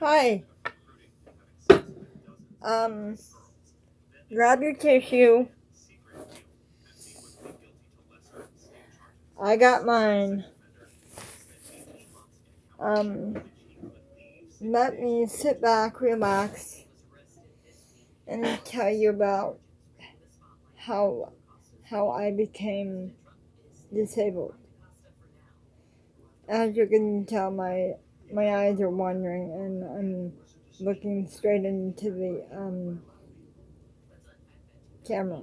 Hi. Um, Grab your tissue. I got mine. Um, Let me sit back, relax, and tell you about how how I became disabled. As you can tell, my eyes are wandering, and I'm looking straight into the camera.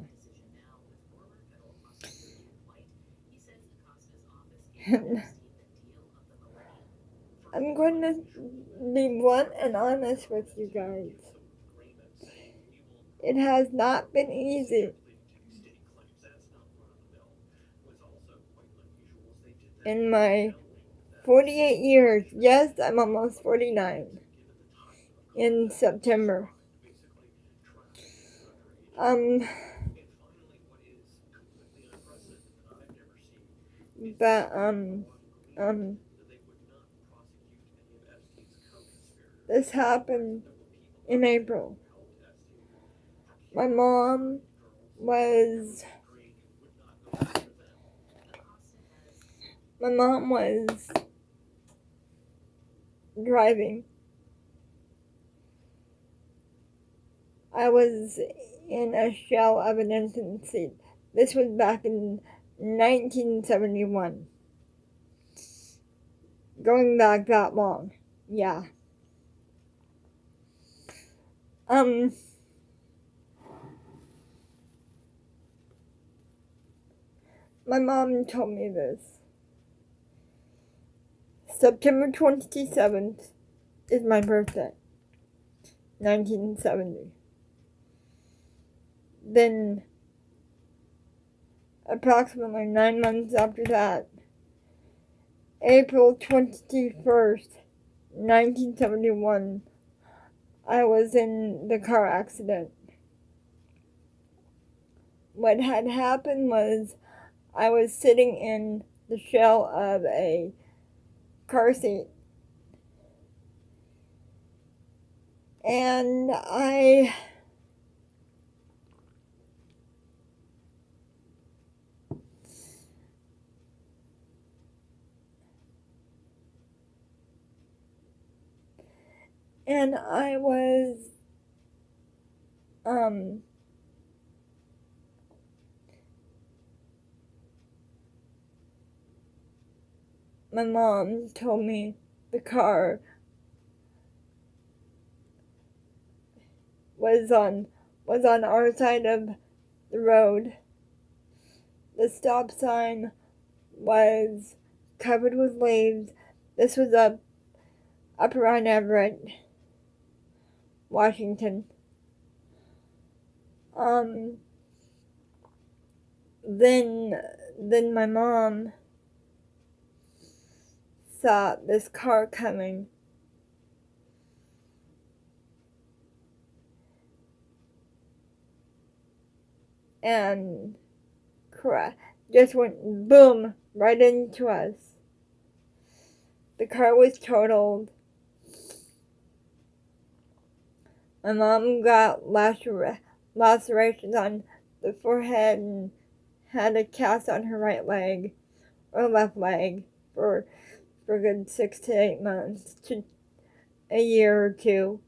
I'm going to be blunt and honest with you guys. It has not been easy. In my 48 years, yes, I'm almost 49 in September. Um, but, um, this happened in April. My mom was, my mom was driving. I was in a shell of an infant seat. This was back in 1971. Going back that long. Yeah. Um, my mom told me this. September 27th is my birthday. 1970. Then, approximately 9 months after that, April 21st, 1971, I was in the car accident. What had happened was I was sitting in the shell of a car seat, and I was my mom told me the car was on our side of the road. The stop sign was covered with leaves. This was up around Everett, Washington. Um, then my mom saw this car coming, and just went boom right into us. The car was totaled. My mom got lacerations on the forehead and had a cast on her right leg or left leg for a good 6 to 8 months to a year or two.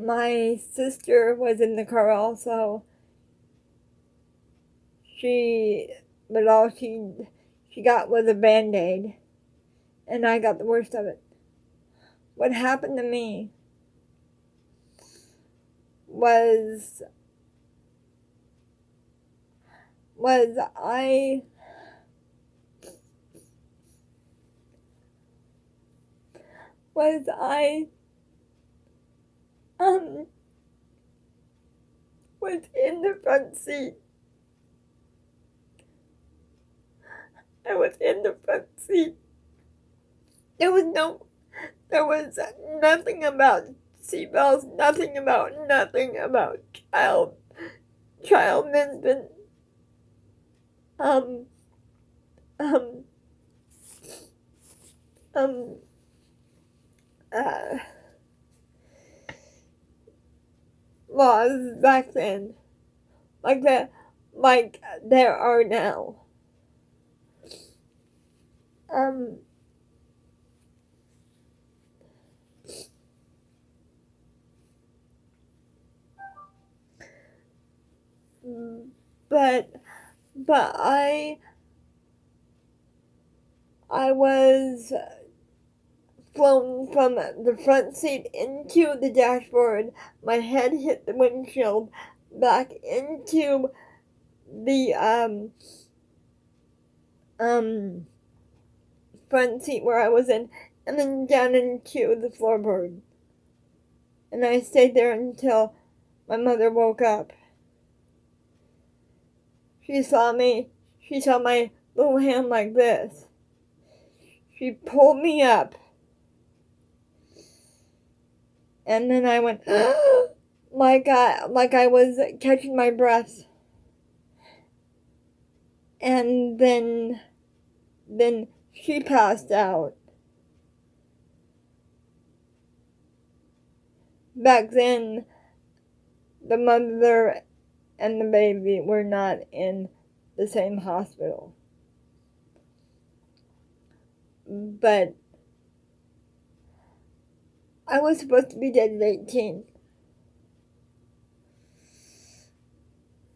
My sister was in the car also. All she got was a Band-Aid, and I got the worst of it. What happened to me was I was in the front seat. I was in the front seat. There was nothing about seatbelts, nothing about child infant, um, um, um, uh, laws back then, like there are now. Um, but I was flown from the front seat into the dashboard. My head hit the windshield, back into the front seat where I was in, and then down into the floorboard. And I stayed there until my mother woke up. She saw me. She saw my little hand like this. She pulled me up. And then I went, like I was catching my breath. And then she passed out. Back then, the mother and the baby were not in the same hospital. But I was supposed to be dead at 18.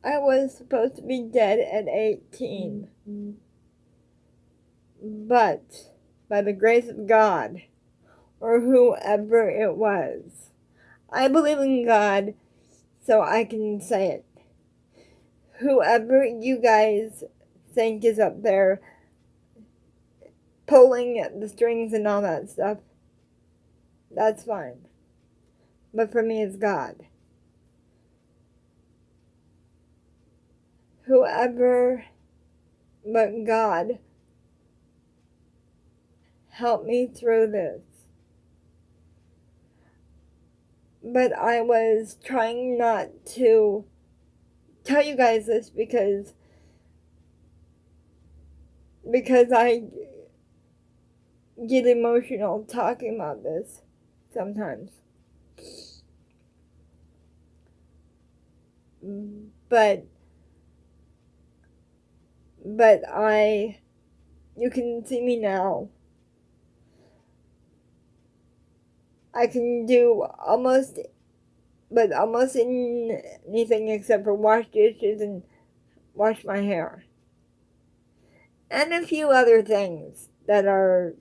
I was supposed to be dead at 18. But by the grace of God, or whoever it was, I believe in God, so I can say it. Whoever you guys think is up there pulling at the strings and all that stuff, that's fine. But for me, it's God. Whoever but God help me through this. But I was trying not to tell you guys this because I get emotional talking about this sometimes. But you can see me now. I can do almost anything except for wash dishes and wash my hair. And a few other things that are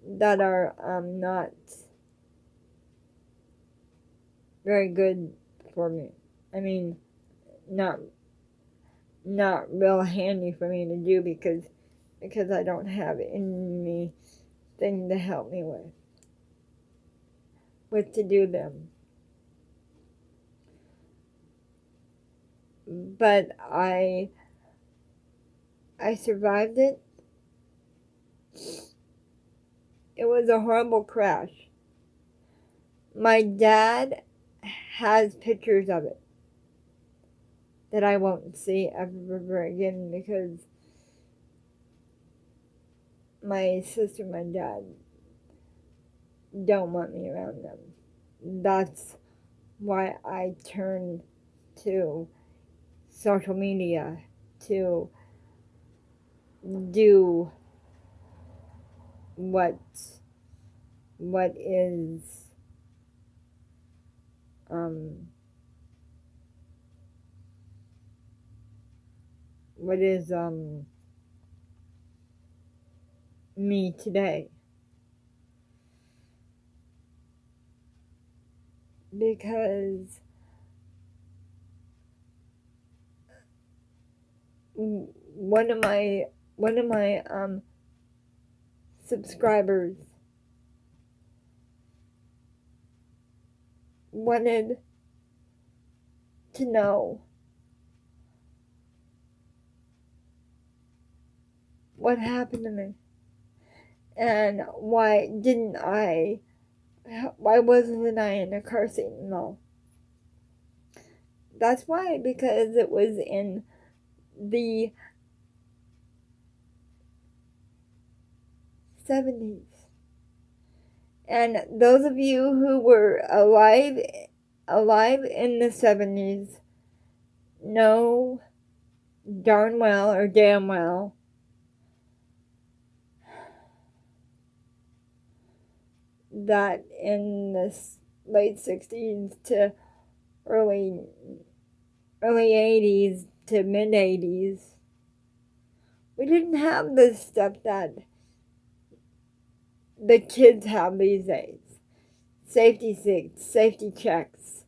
not very good for me. I mean, not real handy for me to do because I don't have anything to help me with to do them. But I survived it. It was a horrible crash. My dad has pictures of it that I won't see ever again because my sister and my dad don't want me around them. That's why I turn to social media to do what is me today, because one of my subscribers wanted to know what happened to me and why wasn't I in a car seat and all. That's why, because it was in the 70s. And those of you who were alive in the 70s know darn well or damn well that in the late 60s to early 80s to mid 80s, we didn't have this stuff that the kids have these days. Safety seats, safety checks,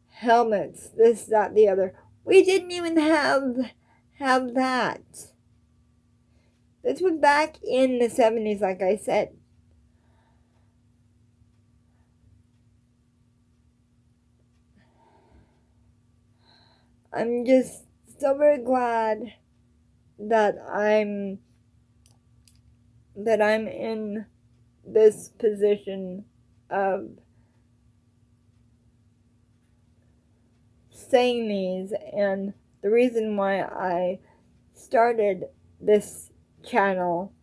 helmets, this, that, the other. We didn't even have that. This was back in the 70s, like I said. I'm just so very glad that I'm in this position of saying these, and the reason why I started this channel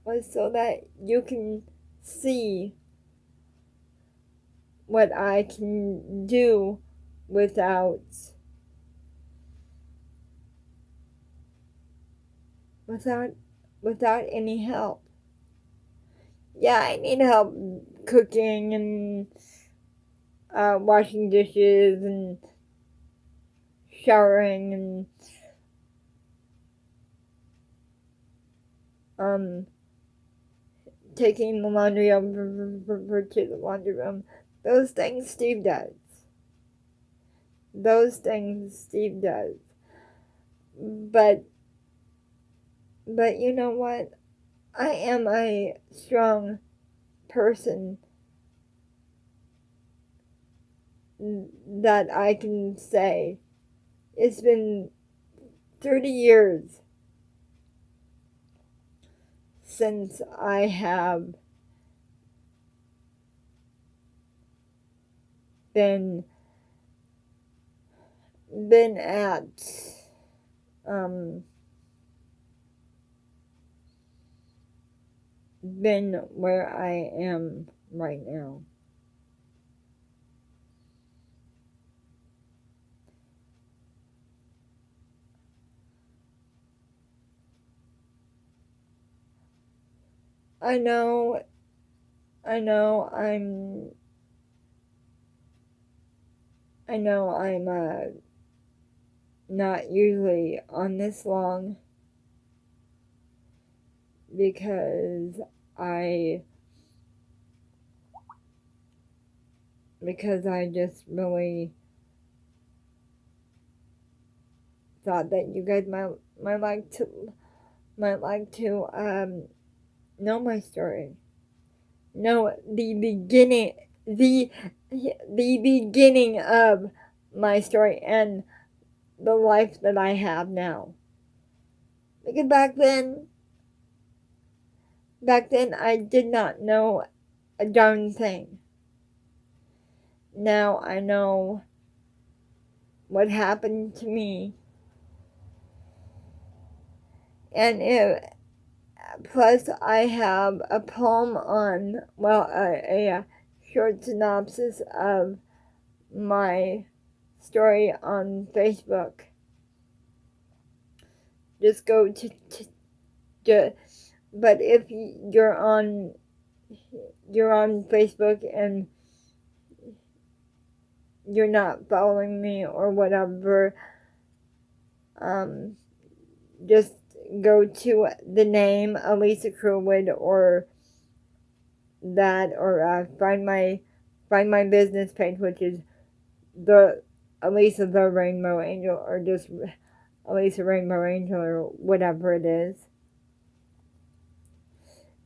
was so that you can see what I can do without any help. Yeah, I need help cooking and washing dishes and showering and taking the laundry over to the laundry room. Those things Steve does. But you know what? I am a strong person that I can say. It's been 30 years since I have been at been where I am right now. I know I'm not usually on this long because I just really thought that you guys might like to know my story. Know the beginning of my story and the life that I have now. Because back then I did not know a darn thing. Now I know what happened to me. And plus I have a poem on, a short synopsis of my story on Facebook. Just go to but if you're on Facebook and you're not following me or whatever, just go to the name Elisa Crewwood or find my business page, which is the Elisa the Rainbow Angel, or just Elisa Rainbow Angel, or whatever it is,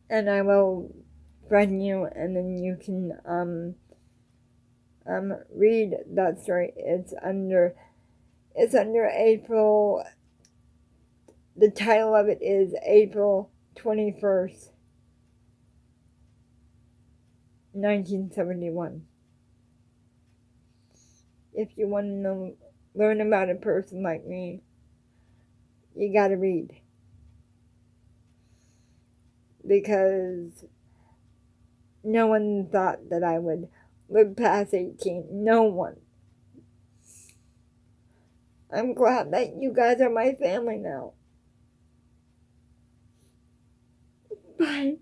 and I will friend you, and then you can read that story. It's under April. The title of it is April 21st, 1971. If you want to learn about a person like me, you gotta read. because no one thought that I would live past 18. No one. I'm glad that you guys are my family now. Bye.